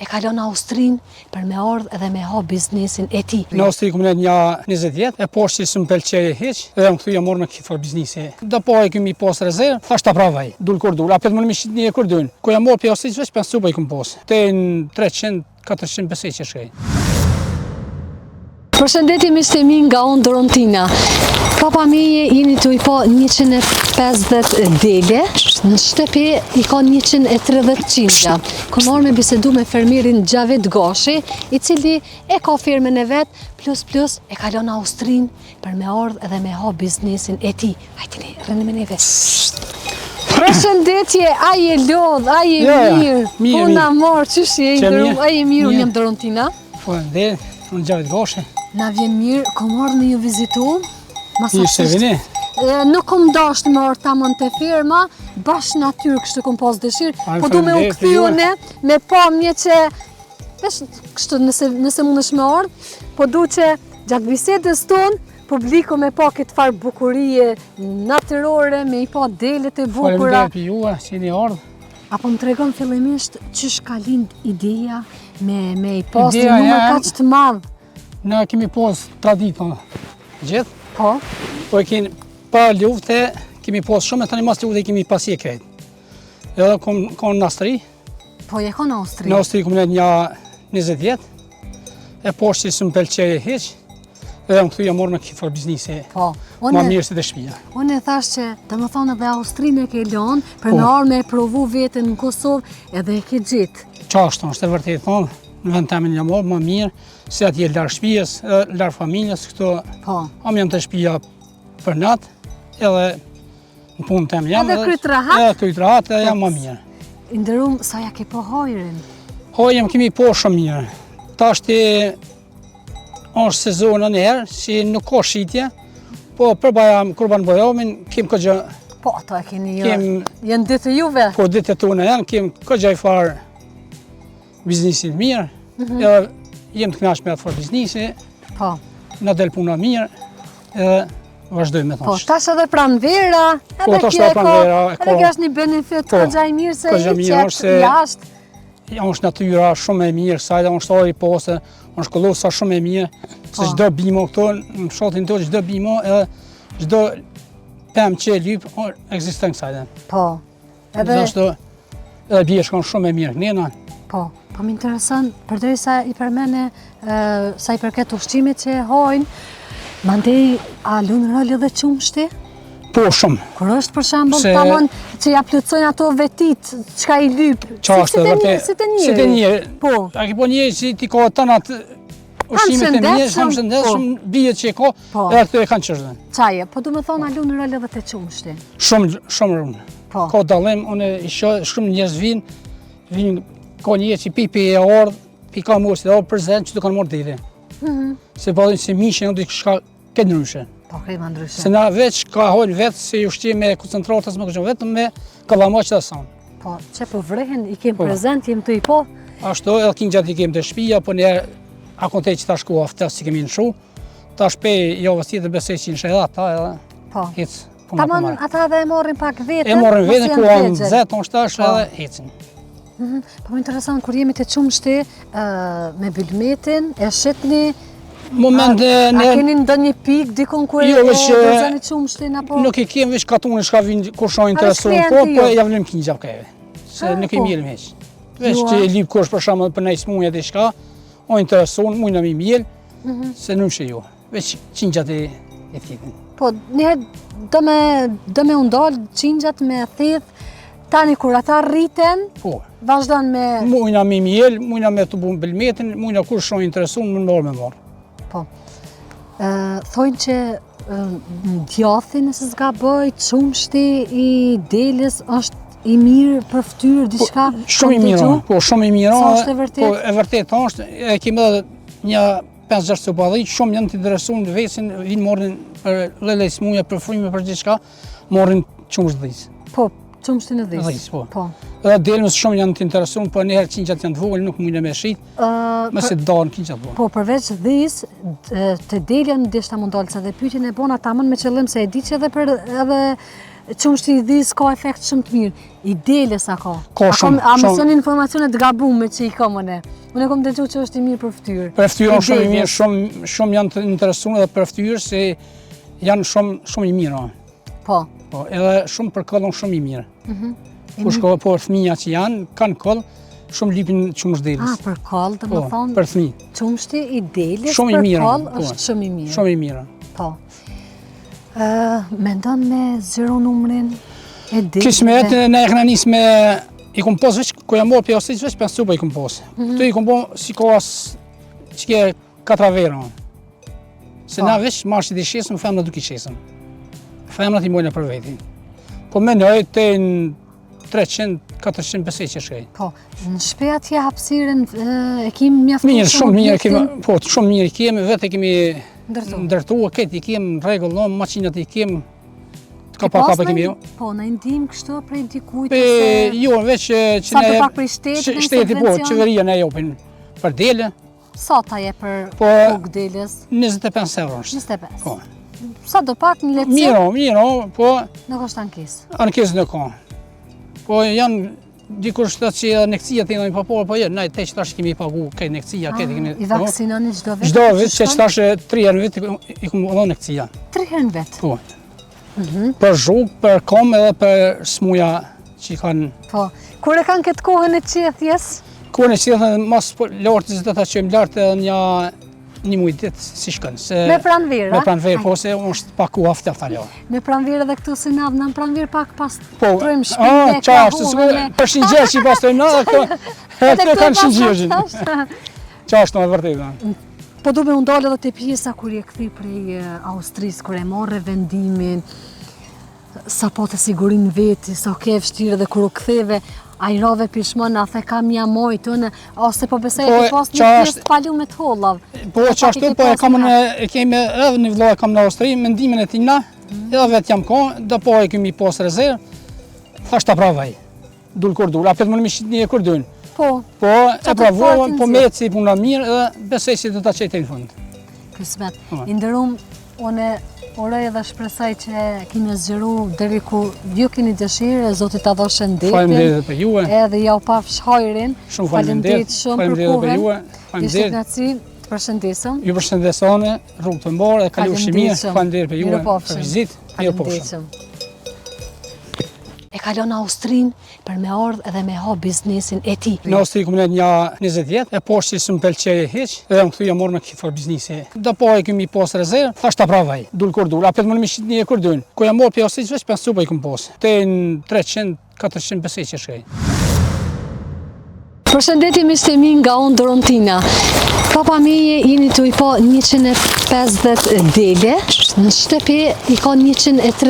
kalon Austrinë për me ardhë edhe me ha biznesin e tij. Në Austri kom një 20 vjet, e poshtë që s'm pëlqej hiç, edhe më kthyja morë me këtë fort biznesi. Do po e kemi pas rezervë, thash ta pravaj. Dul kur dul, apo më mish një kur dul. Ku jam morë pi Austrisë veç 5 supa i kom pas. Te 300-400 besoj që shkoj. Përshëndetje miqtemi nga unë Dorontina. Papa meje jeni të i pa 150 dele, në shtëpi i ka 130 qindja. Kom marrë me bisedu me fermierin Xhavet Gashi, i cili e ka firmën e vet, plus e kalon Austrinë për me ardhë edhe me ha biznesin e tij. Hajtini, rëni me neve. Përshëndetje, aje lodh, aje mirë. Puna marë, qysh je, aje mirë, unë jam Dorontina. Po, dhe, unë Xhavet Gashi. Na vjen mirë, kom marrë me ju vizitu. Ishte vini? Nuk kom dasht me orë tamon të firma, bashkë natyrë kështë kom pas dëshirë, po du me u këthyune, me pamje që, kështë nëse mund është me orë, po du që gjatë bisedës tonë, publiko me pa këtë farë bukurie natyrore, me i pa delet e bukura. Faleminderit për juve, që jeni ardhë. Apo më tregon fillimisht çish ka lind ideja me i pas një numër kaq të madh. Ne kemi pas traditën gjithë. Po? Po e kemi pa lufte, kemi pas shumë, e tani mas lufte kemi pasi e krejt. Edhe kom në Austri. Po je ka në Austri? Në Austri kom një 20 vjet, e poshtë që s'm pëlqej hiç, edhe më kthyja morë me këtë fort biznesi. Po. Ma mirë se të shtëpia. Unë e thash që të më thonë edhe Austrinë e ke lënë për me ardhur me provu veten në Kosovë edhe e ke gjetë. Qashtu, është e vërtetë thonë, në vend temin jam morë më mirë, se atje larg shtëpisë, larg familjes, këto. Po. Jam të shtëpia për natë, edhe në punën tem jam. Edhe kryt rahat? Edhe kryt rahat, edhe jam më mirë. I nderuam, sa ja ke po hojrin? Hojëm kemi po shumë mirë. Tashti është sezonën e herë, që nuk ka shitje, po përbaja Kurban Bayramin, kem këgjë... Po, ato e keni janë ditë juve? Po, ditë tona janë, kem këgjë i farë biznesin mirë, edhe jem të knaqë me atë farë biznesi, po. Na del puna mirë, edhe vazhdojmë me thonë. Po, tash edhe pranvera, edhe kjo është një benefit këgjë i mirë se i qepë jashtë. Është natyra shumë e mirë, sajda është ari posë, është kollosa shumë e mirë, se çdo bimo këto, në fshatin tonë çdo bimo, edhe çdo pemë që lyp, ekziston kësajda. Po. Edhe bie shkon shumë e mirë, nena. Po, po më intereson, përderisa i përmene sa i përket ushqimit që hojnë, mandej a lunë rol edhe qumshti? Po, shumë. Kur është për shembull tamam që ja plotësojnë ato vetit, çka i lyp. Si të njëri. Po. A ke po njëri që ti ka tanat ushqimet e mia, shumë shëndetshëm, bie që ka, edhe këto e kanë çështën. Çaje, po do të thonë a lunë rol edhe te qumshti. Shumë rënë. Po. Ka dallim, unë i shoh shumë njerëz vinë ka njerëz që pipi e ardh, pika mos edhe për zën që do kanë marrë deri. Se bëjnë se mishin do të shka këtë ndryshe. Po, krema ndryshe. Se na veç ka hojnë vetë si ushqim me koncentratës, me kështë vetëm me kallamaq dhe sanë. Po, që po vrehen, i kem prezent, jem të i po. Ashtu, edhe kinë gjatë i kem të shpija, po njerë, a kontej që ta shku aftes që kemi në shu, ta shpej javës tjetër besej që në shedha ta edhe hecë. Tamam, ata edhe e morrin pak vetën. E morrin vetën, ku anë zetë, unë shtash edhe hecën. Po më interesant, kur jemi të qumshti me bylmetin, e shitni, a keni ndonjë pikë dikon ku e dozani qumshtin apo? Nuk i kem veç katunin shka vinë kur shohin interesuar, po ja vlim kinjja keve. Se nuk i mirëm heq. Veç që i lip kush për shembull për një smunja diçka, o intereson, mujna mi mjel, se nuk shë jo. Veç qingjat e thithën. Po, njëherë do me undal qingjat me thith, tani kur ata rriten, vazhdon me... Mujna mi mjel, mujna me të bu bylmetin, mujna kur shohin intereson, më marrë me marrë. Po. Thojnë që djathi nëse s'ga bëj, qumshti i deles është i mirë për ftyrë, diçka? Shumë i mirë, po shumë i mirë. Sa është e vërtet? Po e vërtet është, e kemi edhe një 5-6 sopadhi, shumë janë të interesuar në vesin, vinë morrin për lele smunja, për fryme, për diçka, morrin qumsht dhis. Po, qumshtin e dhis. Dhis, po. Edhe delmës shumë janë të interesuar, po njëherë qingjat janë të vogël, nuk mujnë me shit, mëse të dalën qingjat po. Po, përveç dhis, të delja në deshta mund dalë, se dhe pyetjen e bona tamam me qëllim se e di që edhe qumshti i dhis ka efekt shumë të mirë. I dele sa ka. Ka shumë. A mësoni informacione të gabume që i kam unë. Unë kom dëgjuar që është i mirë për fytyrë. Për fytyrën shumë i mirë, shumë janë të interesuar edhe për fytyrë se janë shumë i mirë. Po. Po, edhe shumë për kollën shumë i mirë. Kush ka po fëmija që kanë koll, shumë lipin qumësht delës. Për koll, të më thonë. Për fëmijë. Qumshti i delës shumë i për mirë. koll është shumë i mirë. Shumë i mirë. Po. Mendon me zero numrin e delës. Kismet ne e këna nisë me i kom posë veç, ku jam morë për jasë veç 5 cupa i kom posë. Këtu i kom po si kohas që ke 4 verë. Se na veç marshit i shesëm, femna duke i shesëm. Femnat i mojnë për vetin. Po menoj të në 300-400 pesej që shkej. Po, në shpe atje hapësiren e kemi mjaftu mirë, shumë mirë kemi, po, shumë mirë i kemi, vetë e kemi ndërtuar, këtë i kemi në regull, no, makinat i kemi, ka pa kemi jo. Po, në ndim kështu prej dikujt jo, veç që sa të pak prej shteti, po, qeveria ne jopin për dele. Sa ta je për rrugë delës? 25 euro është. 25? Po. Sa do pak një letësit? Miro, po... Nuk është ankesë? Ankesë nuk ka. Po janë dikur shtë që nekcija të jenë po jenë, na te që tash kemi pagu këtë nekcija, këtë kemi... I vaksinoni gjdo vit? Gjdo vit, që tash 3 herë në vit i kumë odhë nekcija. 3 herë në vit? Po. Për zhuk, për kom edhe për smuja që i kanë... Po. Kur e kanë këtë kohën e qethjes? Kohën e qethjes, mas lartës dhe ta qëjmë lartë edhe një mujtë ditë si shkën. Me pranverë, Me pranverë, po se është pak u haftë të taljo. Me pranverë edhe këtu si navë, në pranverë pak pas po, trojmë shpine, për shingjerë që i pas trojmë në, këto kanë shingjerë. Qashtë në vërtet. Po du me undalë edhe të pjesa kur je këthi prej Austrisë, kur e morre vendimin, sa po të sigurin veti, sa ke vështirë dhe kur u këtheve, a i rove pishmon, a the kam një mojtë, ose po besoj e ke pas një pjesë të palu me të hollav. Po qashtu, po e kemi edhe një vëlla e kam në Austri, mendimin e tina, edhe vetë jam ko, dhe po e kemi pas rezervë, thashtë ta pravaj, dul kur dul, apet më në mishit një e kur dul. Po, e pravojnë, po me si puna mirë, edhe besoj si të ta qejtë në fund. Kësmet, inderum, une oroj edhe shpresaj që kime zgjeru deri ku ju keni dëshirë, Zotit ta dho shëndetin. Faleminderit për juve. Edhe ja u paf shhajrin. Shumë faleminderit shumë për kohën. Ishte kënaqësi, të përshëndesëm. Ju përshëndesoni, rrugë të mbarë dhe kalofshi mirë. Faleminderit për juve për vizitë. Mirupafshim. E kalon Austrinë për me ardhë edhe me ha biznesin e ti. Në Austri këmë një 20 jetë, e poshtë që së më pelqeje heq, edhe më këthuja morë me këtë farë biznisi. Dhe po e këmi posë rezervë, thashtë ta pravaj, dul kur dul, apet më në mishit një e kur dul. Ko jam morë për Austri që veç 5 cupa i këmë posë, te në 300-400 pesej që shkej. Përshëndetje miqtë e mi nga unë Dorontina. Papa meje jeni të i po 150 dele, në shtëpi i ka 130